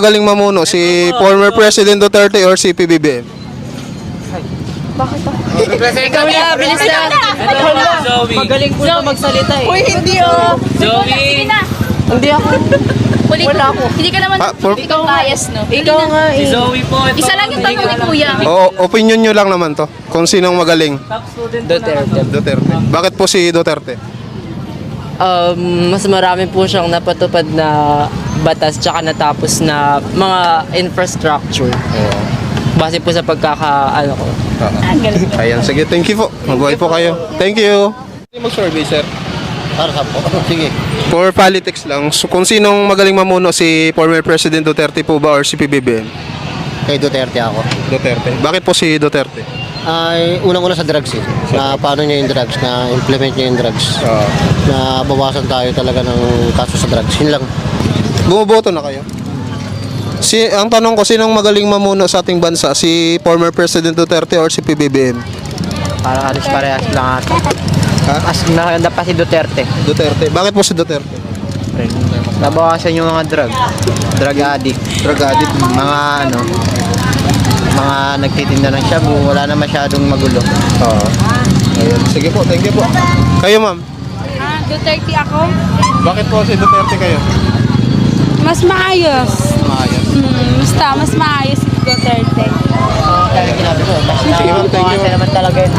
magaling mamuno? Si former President Duterte or si PBBM? Ikaw na, bilis na. Zoe. Magaling po na magsalita eh. Uy, hindi oh. Zoe. Hindi ako. Wala ako. Hindi ka naman, ikaw bias, no? Ikaw nga Si eh. Zoe po. Ito. Isa lang yung tanong ni Kuya. Opinion nyo lang naman to. Kung sinong magaling? Top student Duterte. Duterte. Bakit po si Duterte? Mas marami po siyang napatupad na batas tsaka natapos na mga infrastructure. Base po sa ano ko. Ayan, sige, thank you po. Mabuhay po kayo. Thank you. Mag-survey, sir. Para sa po. Sige. For politics lang, so, kung sinong magaling mamuno, si former President Duterte po ba or si PBBM? Kay Duterte ako. Duterte. Bakit po si Duterte? Ay, unang-una sa drugs eh. Na paano niya yung drugs, na implement niya yung drugs. Na bawasan tayo talaga ng kaso sa drugs. Yun lang. Bumoboto na kayo? Ang tanong ko, sinong magaling mamuno sa ating bansa? Si former President Duterte or si PBBM? Para alis parehas lang ata. As nakaganda pa si Duterte. Duterte. Bakit po si Duterte? Nabawasan yung mga drug addict. Drug addict. Mga nagtitinda ng shabu, wala na masyadong magulo. Ayun. Sige po, thank you po. Kayo, ma'am? Duterte ako. Bakit po si Duterte kayo? Mas maayos. Maayos. Basta, mas maayos si Duterte. Talaga sinabi ko, basta Sige, ma'am, thank you. naman talaga yun.